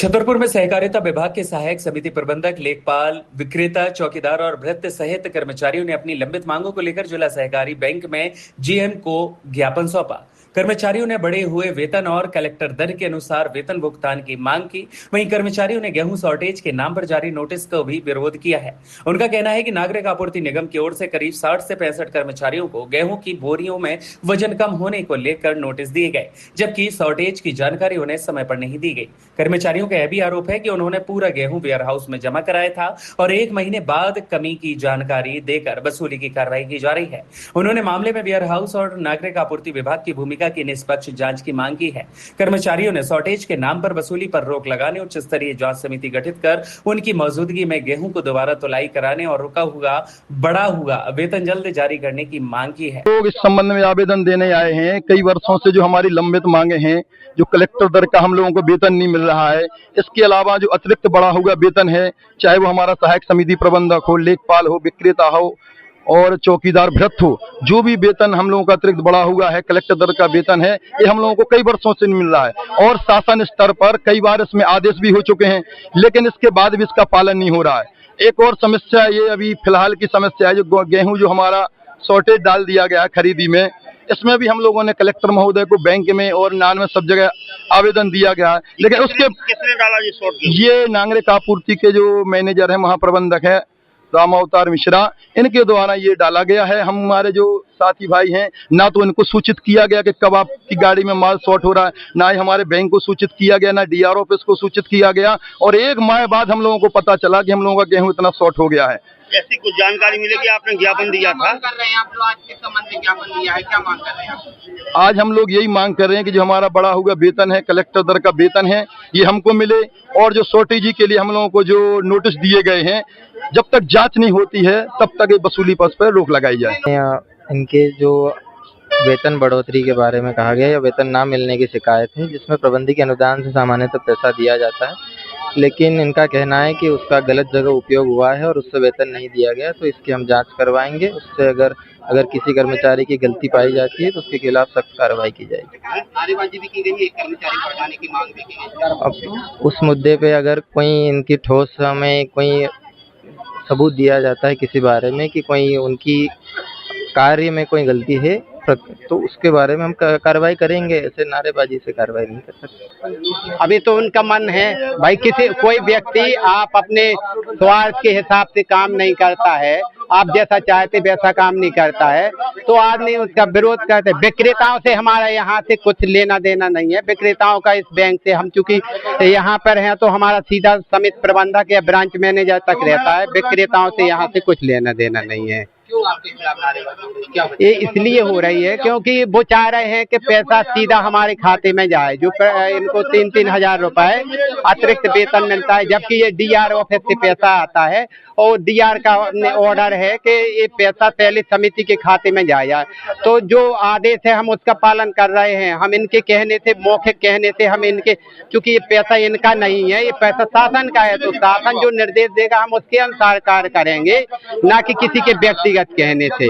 छतरपुर में सहकारिता विभाग के सहायक समिति प्रबंधक, लेखपाल, विक्रेता, चौकीदार और भृत्य सहित कर्मचारियों ने अपनी लंबित मांगों को लेकर जिला सहकारी बैंक में जीएम को ज्ञापन सौंपा। कर्मचारियों ने बढ़े हुए वेतन और कलेक्टर दर के अनुसार वेतन भुगतान की मांग की। वहीं कर्मचारियों ने गेहूं शॉर्टेज के नाम पर जारी नोटिस का भी विरोध किया है। उनका कहना है कि नागरिक आपूर्ति निगम की ओर से करीब 60 से 65 कर्मचारियों को गेहूं की बोरियों में वजन कम होने को लेकर नोटिस दिए गए, जबकि शॉर्टेज की जानकारी उन्हें समय पर नहीं दी गई। कर्मचारियों का यह भी आरोप है कि उन्होंने पूरा गेहूं वेयर हाउस में जमा कराया था और 1 महीने बाद कमी की जानकारी देकर वसूली की कार्रवाई की जा रही है। उन्होंने मामले में वेयर हाउस और नागरिक आपूर्ति विभाग की भूमिका की निष्पक्ष जांच की मांग की है। कर्मचारियों ने शॉर्टेज के नाम पर वसूली पर रोक लगाने, उच्च स्तरीय जांच समिति गठित कर उनकी मौजूदगी में गेहूं को दोबारा तुलाई कराने और रुका हुआ बढ़ा हुआ वेतन जल्द जारी करने की मांग की है। लोग इस संबंध में आवेदन देने आए हैं। कई वर्षों से जो हमारी लंबित मांगे हैं, जो कलेक्टर दर का हम लोगों को वेतन नहीं मिल रहा है, इसके अलावा जो अतिरिक्त बढ़ा हुआ वेतन है, चाहे वो हमारा सहायक समिति प्रबंधक हो, लेखपाल हो, विक्रेता हो और चौकीदार भृत्य हो, जो भी वेतन हम लोगों का अतिरिक्त बढ़ा हुआ है, कलेक्टर दर का वेतन है, ये हम लोगों को कई वर्षों से नहीं मिल रहा है और शासन स्तर पर कई बार इसमें आदेश भी हो चुके हैं, लेकिन इसके बाद भी इसका पालन नहीं हो रहा है। एक और समस्या ये अभी फिलहाल की समस्या है, जो गेहूं जो हमारा शॉर्टेज डाल दिया गया है खरीदी में, इसमें भी हम लोगों ने कलेक्टर महोदय को बैंक में और नान में सब जगह आवेदन दिया गया है, लेकिन उसके किसने डाला ये नागरिक आपूर्ति के जो मैनेजर है, महाप्रबंधक है राम अवतार मिश्रा, इनके द्वारा ये डाला गया है। हमारे जो साथी भाई हैं, ना तो इनको सूचित किया गया कि कब आपकी गाड़ी में माल शॉर्ट हो रहा है, ना ही हमारे बैंक को सूचित किया गया, ना डीआर ऑफिस को सूचित किया गया और 1 माह बाद हम लोगों को पता चला कि हम लोगों का गेहूं इतना शॉर्ट हो गया है। ऐसी कुछ जानकारी मिलेगी? आपने ज्ञापन दिया था? कर रहे हैं आप लोग, आज किस संबंध में ज्ञापन दिया है, क्या मांग कर रहे हैं आप? आज हम लोग यही मांग कर रहे हैं कि जो हमारा बढ़ा हुआ वेतन है, कलेक्टर दर का वेतन है, ये हमको मिले और जो शॉर्टेज के लिए हम लोगों को जो नोटिस दिए गए हैं, जब तक जांच नहीं होती है तब तक ये वसूली पर रोक लगाई जाए। इनके जो वेतन बढ़ोतरी के बारे में कहा गया या वेतन ना मिलने की शिकायत है, जिसमें प्रबंधकी के अनुदान से सामान्यतः पैसा दिया जाता है, लेकिन इनका कहना है कि उसका गलत जगह उपयोग हुआ है और उससे वेतन नहीं दिया गया, तो इसकी हम जांच करवाएंगे। उससे अगर किसी कर्मचारी की गलती पाई जाती है तो उसके खिलाफ सख्त कार्रवाई की जाएगी। नारेबाजी भी की गई है, कर्मचारी को हटाने की मांग भी की गई। अब उस मुद्दे पे अगर कोई इनकी ठोस हमें कोई सबूत दिया जाता है किसी बारे में कि कोई उनकी कार्य में कोई गलती है, तो उसके बारे में हम कार्रवाई करेंगे। ऐसे नारेबाजी से कार्रवाई नहीं कर सकते। अभी तो उनका मन है भाई, कोई व्यक्ति आप अपने स्वार्थ के हिसाब से काम नहीं करता है, आप जैसा चाहते वैसा काम नहीं करता है, तो आदमी उसका विरोध करते। विक्रेताओं से हमारा यहाँ से कुछ लेना देना नहीं है। विक्रेताओं का इस बैंक से, हम चूंकि यहाँ पर हैं तो हमारा सीधा समिति प्रबंधक या ब्रांच मैनेजर तक रहता है। विक्रेताओं से यहाँ से कुछ लेना देना नहीं है। क्यों आपके खिलाफ नारेबाजी? ये इसलिए हो रही है क्योंकि वो चाह रहे हैं कि पैसा सीधा हमारे खाते में जाए। जो इनको 3-3 हजार रुपए अतिरिक्त वेतन मिलता है, जबकि ये डीआर ऑफिस से पैसा आता है और डीआर का ऑर्डर है कि ये पैसा पहले समिति के खाते में जाए। तो जो आदेश है हम उसका पालन कर रहे हैं। हम इनके कहने से, मौखिक कहने से, हम इनके, चूंकि ये पैसा इनका नहीं है, ये पैसा शासन का है, तो शासन जो निर्देश देगा हम उसके अनुसार कार्य करेंगे, ना कि किसी के व्यक्तिगत कहने से।